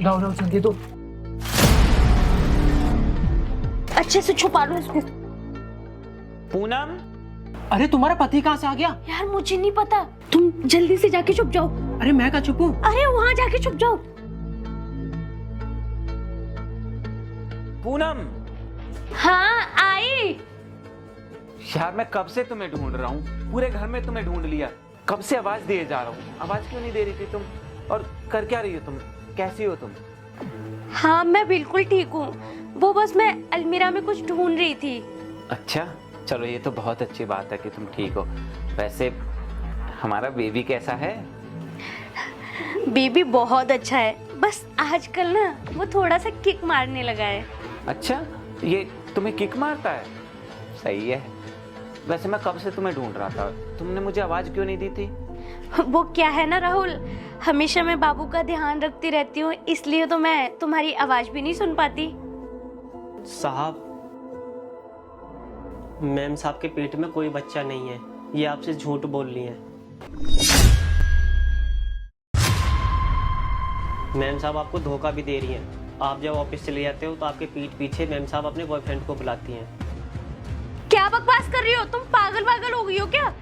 लाओ लाओ जल्दी दो। अच्छे से छुपा लो इसको। पूनम, अरे तुम्हारा पति कहाँ से आ गया? यार मुझे नहीं पता, तुम जल्दी से जाके छुप जाओ। अरे मैं कहाँ छुपूं? अरे वहां जाके छुप जाओ। पूनम, हाँ आई। यार मैं कब से तुम्हें ढूंढ रहा हूँ, पूरे घर में तुम्हें ढूंढ लिया, कब से आवाज दिए जा रहा हूँ, आवाज क्यों नहीं दे रही थी तुम? और कर क्या रही हो तुम? कैसी हो तुम? हाँ मैं बिल्कुल ठीक हूँ, वो बस मैं अलमीरा में कुछ ढूंढ रही थी। अच्छा, चलो ये तो बहुत अच्छी बात है कि तुम ठीक हो। वैसे हमारा बेबी कैसा है? बेबी बहुत अच्छा है, बस आजकल ना वो थोड़ा सा किक मारने लगा है। अच्छा, ये तुम्हें किक मारता है? सही है। वैसे मैं कब से तुम्हें ढूंढ रहा था, तुमने मुझे आवाज क्यों नहीं दी थी? वो क्या है ना राहुल, हमेशा मैं बाबू का ध्यान रखती रहती हूँ, इसलिए तो मैं तुम्हारी आवाज भी नहीं सुन पाती। साहब, मैम साहब के पेट में कोई बच्चा नहीं है, ये आपसे झूठ बोल रही हैं। मैम साहब आपको धोखा भी दे रही हैं। आप जब ऑफिस चले जाते हो तो आपके पीठ पीछे मैम साहब अपने बॉयफ्रेंड को बुलाती हैं। क्या बकवास कर रही हो तुम? पागल हो गई हो क्या?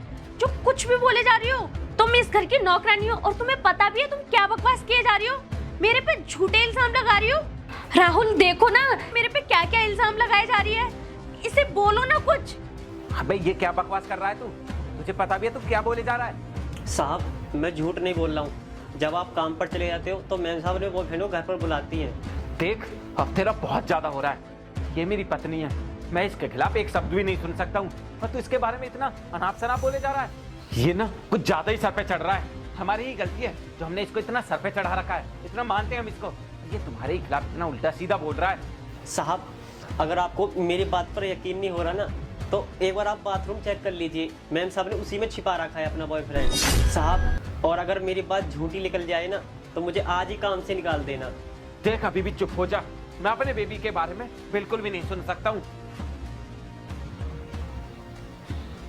जो कुछ भी बोले जा रही हो। तुम इस घर की नौकरानी हो और तुम्हें पता भी है तुम क्या बकवास किए जा रही हो। मेरे पे झूठे इल्जाम लगा रही हो। राहुल देखो ना मेरे पे क्या क्या इल्जाम लगाए जा रही है, इसे बोलो ना कुछ। अबे ये क्या बकवास कर रहा है तू? तुझे पता भी है तू क्या बोले जा रहा है? साहब, मैं झूठ नहीं बोल रहा हूँ। जब आप काम पर चले जाते हो तो मैम साहब अपने बॉयफ्रेंड को घर पर बुलाती हैं। देख, अब तेरा बहुत ज्यादा हो रहा है। ये मेरी पत्नी है, मैं इसके खिलाफ एक शब्द भी नहीं सुन सकता हूँ, और तू इसके बारे में इतना अनाप शनाप बोले जा रहा है। ये ना कुछ ज्यादा ही सर पे चढ़ रहा है। हमारी ही गलती है जो हमने इसको इतना सर पे चढ़ा रखा है, इतना मानते हैं हम इसको। ये तुम्हारे ही खिलाफ इतना उल्टा सीधा बोल रहा है। साहब, अगर आपको मेरी बात पर यकीन नहीं हो रहा ना तो एक बार आप बाथरूम चेक कर लीजिए, मैम साहब ने उसी में छिपा रखा है अपना बॉयफ्रेंड। साहब, और अगर मेरी बात झूठी निकल जाए ना तो मुझे आज ही काम से निकाल देना। देख, अभी भी चुप हो जा, मैं अपने बेबी के बारे में बिल्कुल भी नहीं सुन सकता हूँ।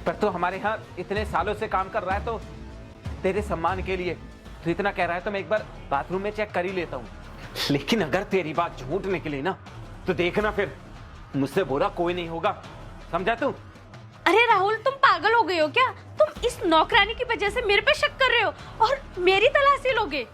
पर तो हमारे यहाँ इतने सालों से काम कर रहा है, तो तेरे सम्मान के लिए तो इतना कह रहा है तो मैं एक बार बाथरूम में चेक कर ही लेता हूँ। लेकिन अगर तेरी बात झूठ निकली ना तो देखना, फिर मुझसे बुरा कोई नहीं होगा, समझा तू? अरे राहुल तुम पागल हो गए हो क्या? तुम इस नौकरानी की वजह से मेरे पे शक कर रहे हो और मेरी तलाशी लोगे।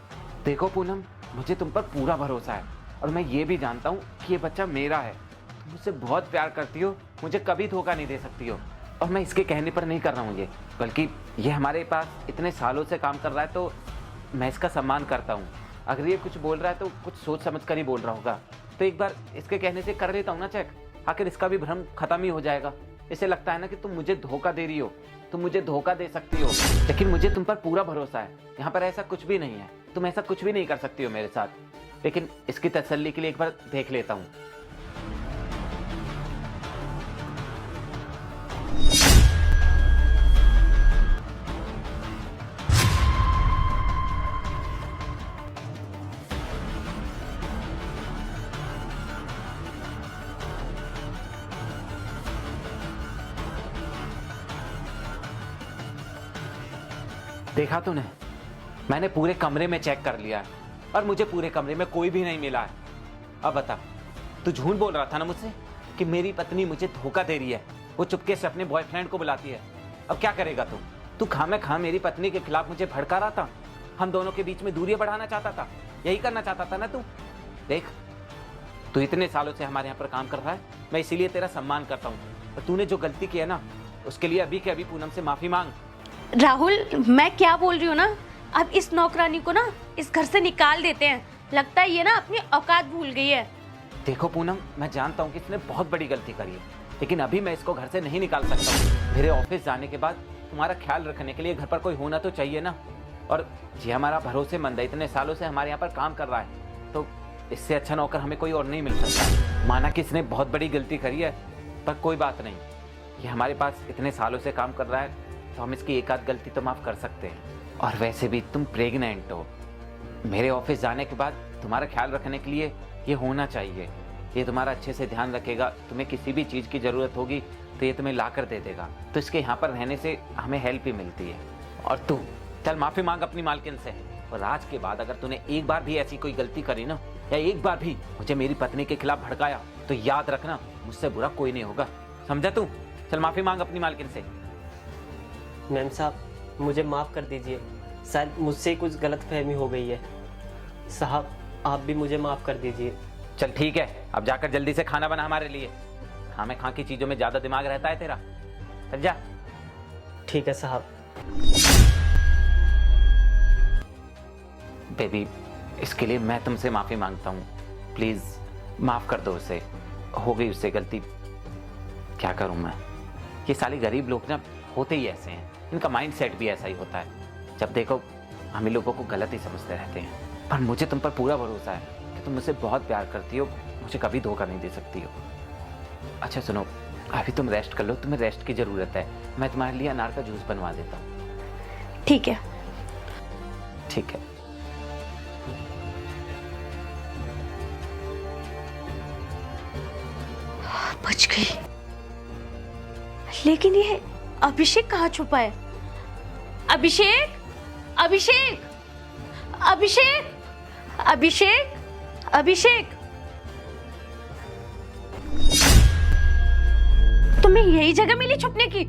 देखो पूनम, मुझे तुम पर पूरा भरोसा है और मैं ये भी जानता हूँ कि ये बच्चा मेरा है। तुम मुझसे बहुत प्यार करती हो, मुझे कभी धोखा नहीं दे सकती हो। और मैं इसके कहने पर नहीं कर रहा हूँ ये, बल्कि ये हमारे पास इतने सालों से काम कर रहा है तो मैं इसका सम्मान करता हूँ। अगर ये कुछ बोल रहा है तो कुछ सोच समझ कर ही बोल रहा होगा, तो एक बार इसके कहने से कर लेता हूँ ना चेक, आखिर इसका भी भ्रम खत्म ही हो जाएगा। इसे लगता है ना कि तुम मुझे धोखा दे रही हो, तुम मुझे धोखा दे सकती हो, लेकिन मुझे तुम पर पूरा भरोसा है। यहाँ पर ऐसा कुछ भी नहीं है, तुम ऐसा कुछ भी नहीं कर सकती हो मेरे साथ। लेकिन इसकी तसल्ली के लिए एक बार देख लेता हूँ। देखा तूने, मैंने पूरे कमरे में चेक कर लिया है और मुझे पूरे कमरे में कोई भी नहीं मिला है। अब बता, तू झूठ बोल रहा था ना मुझसे कि मेरी पत्नी मुझे धोखा दे रही है, वो चुपके से अपने बॉयफ्रेंड को बुलाती है। अब क्या करेगा तू? तू खामे खा मेरी पत्नी के खिलाफ मुझे भड़का रहा था, हम दोनों के बीच में दूरियां बढ़ाना चाहता था, यही करना चाहता था ना तू? देख, तू इतने सालों से हमारे यहाँ पर काम कर रहा है, मैं इसीलिए तेरा सम्मान करता हूँ, और तूने जो गलती की है ना उसके लिए अभी के अभी पूनम से माफी मांग। राहुल मैं क्या बोल रही हूँ ना, अब इस नौकरानी को ना इस घर से निकाल देते हैं, लगता है ये ना अपनी औकात भूल गई है। देखो पूनम, मैं जानता हूँ कि इसने बहुत बड़ी गलती करी है, लेकिन अभी मैं इसको घर से नहीं निकाल सकता हूँ। मेरे ऑफिस जाने के बाद तुम्हारा ख्याल रखने के लिए घर पर कोई होना तो चाहिए ना। और ये हमारा भरोसेमंद है, इतने सालों से हमारे यहाँ पर काम कर रहा है, तो इससे अच्छा नौकर हमें कोई और नहीं मिल सकता। माना कि इसने बहुत बड़ी गलती करी है, पर कोई बात नहीं, ये हमारे पास इतने सालों से काम कर रहा है तो हम इसकी एक आध गलती तो माफ़ कर सकते हैं। और वैसे भी तुम प्रेग्नेंट हो, मेरे ऑफिस जाने के बाद तुम्हारा ख्याल रखने के लिए ये होना चाहिए। ये तुम्हारा अच्छे से ध्यान रखेगा, तुम्हें किसी भी चीज़ की ज़रूरत होगी तो ये तुम्हें ला कर दे देगा, तो इसके यहाँ पर रहने से हमें हेल्प भी मिलती है। और तू चल माफ़ी मांग अपनी मालकिन से। और आज के बाद अगर तूने एक बार भी ऐसी कोई गलती करी ना, या एक बार भी मुझे मेरी पत्नी के खिलाफ भड़काया, तो याद रखना मुझसे बुरा कोई नहीं होगा। समझा तू? चल माफी मांग अपनी मालकिन से। मैम साहब, मुझे माफ़ कर दीजिए, शायद मुझसे कुछ गलतफहमी हो गई है। साहब, आप भी मुझे माफ़ कर दीजिए। चल ठीक है, अब जाकर जल्दी से खाना बना हमारे लिए। खामे खा की चीजों में ज्यादा दिमाग रहता है तेरा। चल जा। ठीक है साहब। बेबी, इसके लिए मैं तुमसे माफी मांगता हूँ। प्लीज माफ कर दो उसे, हो गई उससे गलती। क्या करूं मैं? ये साले गरीब लोग ना होते ही ऐसे हैं, इनका माइंड सेट भी ऐसा ही होता है। जब देखो हम ही लोगों को गलत ही समझते रहते हैं। पर मुझे तुम पर पूरा भरोसा है कि तुम मुझसे बहुत प्यार करती हो, मुझे कभी धोखा नहीं दे सकती हो। अच्छा सुनो, अभी तुम रेस्ट कर लो, तुम्हें रेस्ट की जरूरत है। मैं तुम्हारे लिए अनार का जूस बनवा देता हूँ। ठीक है। ठीक है। बच गई। लेकिन ये अभिषेक कहाँ छुपा है? अभिषेक, अभिषेक, अभिषेक, अभिषेक, अभिषेक, तुम्हें यही जगह मिली छुपने की?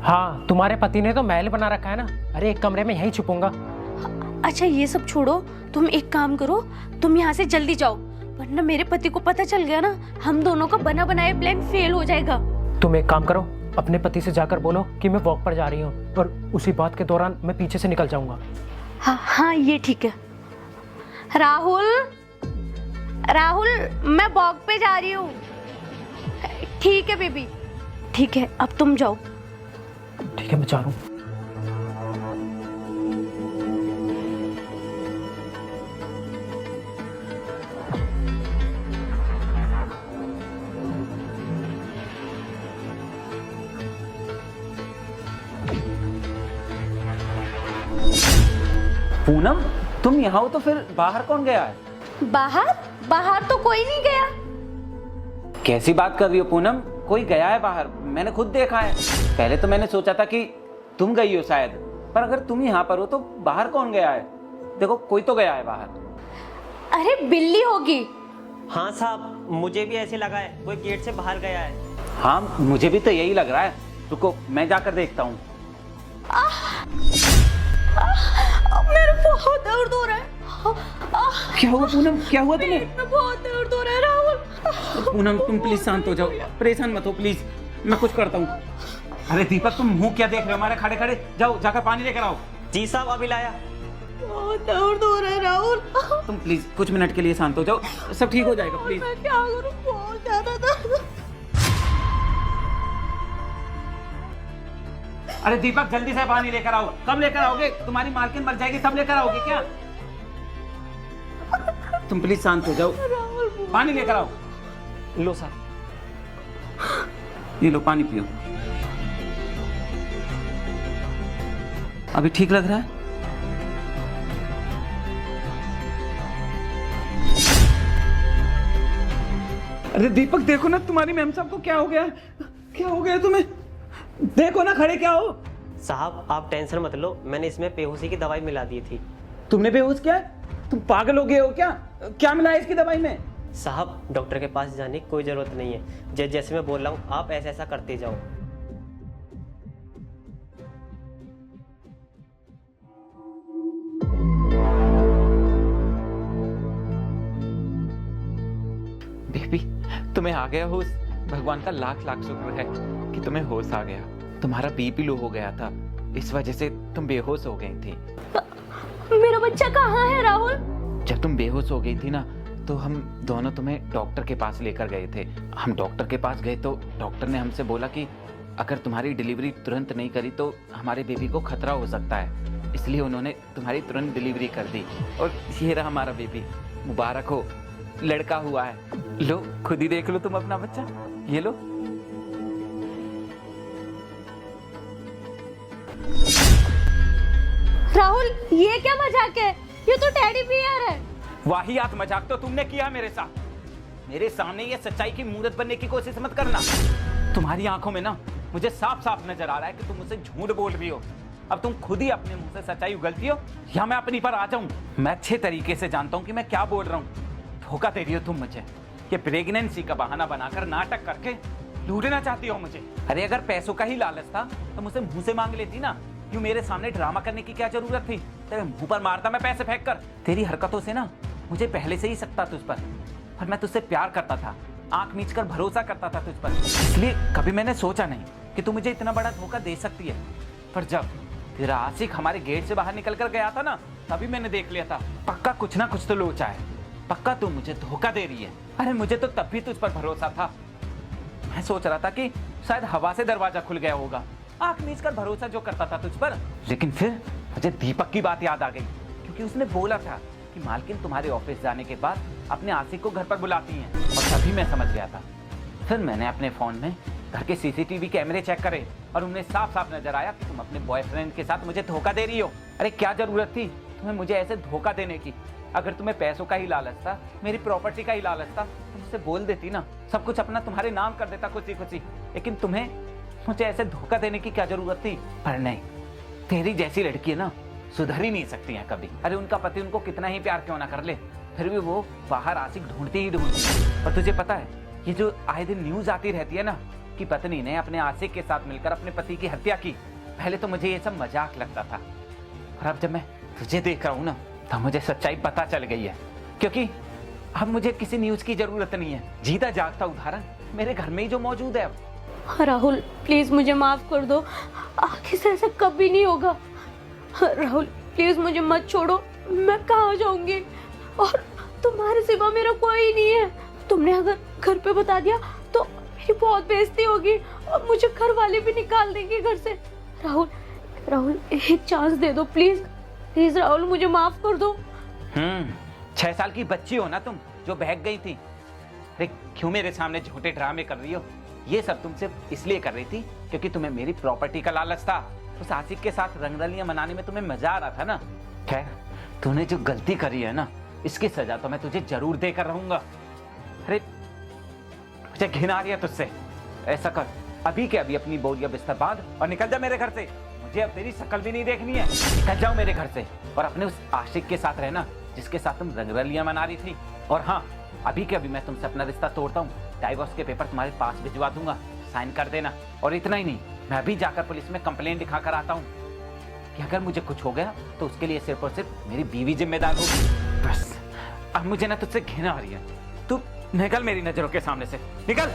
हाँ, तुम्हारे पति ने तो महल बना रखा है ना। अरे एक कमरे में यहीं छुपूंगा। अच्छा ये सब छोड़ो, तुम एक काम करो, तुम यहाँ से जल्दी जाओ, वरना मेरे पति को पता चल गया ना, हम दोनों का बना बनाया प्लान फेल हो जाएगा। तुम एक काम करो, अपने पति से जाकर बोलो कि मैं वॉक पर जा रही हूँ, और उसी बात के दौरान मैं पीछे से निकल जाऊंगा। हाँ हाँ, ये ठीक है। राहुल, राहुल, मैं वॉक पे जा रही हूँ। ठीक है बेबी, ठीक है, अब तुम जाओ। ठीक है, मैं जा रहा हूँ। पूनम, तुम यहाँ हो तो फिर बाहर कौन गया है? बाहर? बाहर तो कोई नहीं गया। कैसी बात कर रही हो पूनम? कोई गया है बाहर, मैंने खुद देखा है। पहले तो मैंने सोचा था कि तुम गई हो शायद, पर अगर तुम यहाँ पर हो तो बाहर कौन गया है? देखो कोई तो गया है बाहर। अरे बिल्ली होगी। हाँ साहब, मुझे भी ऐसे लगा है, कोई गेट से बाहर गया है। हाँ, मुझे भी तो यही लग रहा है। रुको, मैं जाकर देखता हूँ। मेरे बहुत दर्द हो रहा है। क्या हुआ पूनम? क्या हुआ तुम्हें? मेरे बहुत दर्द हो रहा है राहुल। पूनम तुम प्लीज शांत हो जाओ, परेशान मत हो प्लीज, मैं कुछ करता हूँ। अरे दीपक, तुम मुंह क्या देख रहे हो हमारे खड़े खड़े? जाओ जाकर पानी लेकर आओ। जी साहब, अभी लाया। बहुत दर्द हो रहा है राहुल। तुम प्लीज कुछ मिनट के लिए शांत हो जाओ, सब ठीक हो जाएगा प्लीज। मैं क्या करूं, बहुत ज्यादा दर्द। अरे दीपक, जल्दी से पानी लेकर आओ। कब लेकर आओगे? तुम्हारी मालकिन मर जाएगी तब लेकर आओगे क्या? तुम प्लीज शांत हो जाओ, पानी लेकर आओ। लो साहब। ये लो पानी पियो। अभी ठीक लग रहा है? अरे दीपक देखो ना, तुम्हारी मैम साहब को क्या हो गया? क्या हो गया तुम्हें? देखो ना, खड़े क्या हो? साहब आप टेंशन मत लो, मैंने इसमें बेहोशी की दवाई मिला दी थी। तुमने बेहोश किया? तुम पागल हो गए हो क्या? क्या मिला है इसकी दवाई में? साहब डॉक्टर के पास जाने की कोई ज़रूरत नहीं है, जैसे मैं बोल रहा हूँ आप ऐसा ऐसा करते जाओ। बेबी, तुम्हें आ गया होश। भगवान का लाख लाख शुक्र है कि तुम्हें होश आ गया। तुम्हारा बीपी लो हो गया था, इस वजह से तुम बेहोश हो गई थी। मेरा बच्चा कहाँ है राहुल? जब तुम बेहोश हो गई थी ना, तो हम दोनों तुम्हें डॉक्टर के पास लेकर गए थे। हम डॉक्टर के पास गए तो डॉक्टर ने हमसे बोला कि अगर तुम्हारी डिलीवरी तुरंत नहीं करी तो हमारे बेबी को खतरा हो सकता है, इसलिए उन्होंने तुम्हारी तुरंत डिलीवरी कर दी। और ये रहा हमारा बेबी। मुबारक हो, लड़का हुआ है। लो खुद ही देख लो तुम अपना बच्चा, ये लो। राहुल ये क्या मजाक है? ये तो टेडी बियर है। वाहियात मजाक तो तुमने किया मेरे साथ। मेरे सामने ये सच्चाई की मूरत बनने की कोशिश मत करना। तुम्हारी आंखों में ना मुझे साफ साफ नजर आ रहा है कि तुम मुझसे झूठ बोल रही हो। अब तुम खुद ही अपने मुंह से सच्चाई उगलती हो या मैं अपनी पर आ जाऊं? मैं अच्छे तरीके से जानता हूं कि मैं क्या बोल रहा हूं। धोखा दे रही हो तुम मुझे, ये प्रेगनेंसी का बहाना बनाकर नाटक करके लूटना चाहती हो मुझे। अरे अगर पैसों का ही लालच था तो मुझसे मुंह से मांग लेती ना। यूं मेरे सामने ड्रामा करने की क्या जरूरत थी? तेरे मुंह पर मारता मैं पैसे फेंक कर। तेरी हरकतों से ना मुझे पहले से ही सकता तुझ पर मैं तुझसे प्यार करता था, आंख मीच कर भरोसा करता था तुझ पर, इसलिए कभी मैंने सोचा नहीं कि तू मुझे इतना बड़ा धोखा दे सकती है। पर जब तेरा आशिक हमारे गेट से बाहर निकल कर गया था ना, तभी मैंने देख लिया था पक्का कुछ ना कुछ तो लोचा है, पक्का तू मुझे धोखा दे रही है। अरे मुझे तो तब भी तुझ पर भरोसा था। मैं सोच रहा था कि शायद हवा से दरवाजा खुल गया होगा, आंख मीच कर भरोसा जो करता था तुझ पर। लेकिन फिर मुझे दीपक की बात याद आ गई, क्योंकि उसने बोला था कि मालकिन तुम्हारे ऑफिस जाने के बाद अपने आशिक को घर पर बुलाती हैं, और तभी मैं समझ गया था। फिर मैंने अपने फोन में घर के सीसीटीवी कैमरे चेक करे और उन्हें साफ साफ नजर आया कि तुम अपने बॉयफ्रेंड के साथ मुझे धोखा दे रही हो। अरे क्या जरूरत थी तुम्हें मुझे ऐसे धोखा देने की? अगर तुम्हें पैसों का ही लालच था, मेरी प्रॉपर्टी का ही लालच था, तो मुझसे बोल देती ना, सब कुछ अपना तुम्हारे नाम कर देता खुशी खुशी। लेकिन तुम्हें मुझे ऐसे धोखा देने की क्या जरूरत थी? पर नहीं, तेरी जैसी लड़की है ना, सुधर ही नहीं सकती है कभी। अरे उनका पति उनको कितना ही प्यार क्यों ना कर ले, फिर भी वो बाहर आशिक ढूंढती ही ढूंढती। और तुझे पता है, ये जो आए दिन न्यूज आती रहती है ना कि पत्नी ने अपने आशिक के साथ मिलकर अपने पति की हत्या की, पहले तो मुझे ये सब मजाक लगता था, और अब जब मैं तुझे देख रहा हूँ ना, तो मुझे सच्चाई पता चल गई है। क्योंकि अब मुझे किसी न्यूज की जरूरत नहीं है, जीता जागता उदाहरण मेरे घर में ही जो मौजूद है। राहुल प्लीज मुझे माफ कर दो, आगे से ऐसा कभी नहीं होगा। राहुल प्लीज मुझे मत छोड़ो, मैं कहाँ जाऊंगी, और तुम्हारे सिवा मेरा कोई नहीं है। तुमने अगर घर पे बता दिया तो मेरी बहुत बेइज्जती होगी और मुझे घर वाले भी निकाल देंगे घर से। राहुल एक चांस दे दो प्लीज, प्लीज राहुल मुझे माफ कर दो। 6 साल की बच्ची हो ना तुम, जो बहक गई थी। अरे क्यों मेरे सामने झूठे ड्रामे कर रही हो? ये सब तुम सिर्फ इसलिए कर रही थी क्योंकि तुम्हें मेरी प्रॉपर्टी का लालच था। उस आशिक के साथ रंगरलियां मनाने में तुम्हें मजा आ रहा था ना। खैर, तूने जो गलती करी है ना, इसकी सजा तो मैं तुझे जरूर देकर रहूंगा। अरे मुझे घिन आ रही है तुझसे। ऐसा कर, अभी के अभी अपनी बोरिया बिस्तर बांध और निकल जा मेरे घर से। मुझे अब तेरी शक्ल भी नहीं देखनी है। निकल जाओ मेरे घर से और अपने उस आशिक के साथ रहना जिसके साथ तुम रंगरलियां मना रही थी। और हाँ, अभी के अभी मैं तुमसे अपना रिश्ता तोड़ता हूँ, डाइवोर्स के पेपर तुम्हारे पास भिजवा दूंगा, साइन कर देना। और इतना ही नहीं, मैं अभी जाकर पुलिस में कंप्लेंट दिखा कर आता हूँ कि अगर मुझे कुछ हो गया तो उसके लिए सिर्फ और सिर्फ मेरी बीवी जिम्मेदार होगी। बस अब मुझे ना तुझसे घिन आ रही है। तू निकल मेरी नजरों के सामने से, निकल।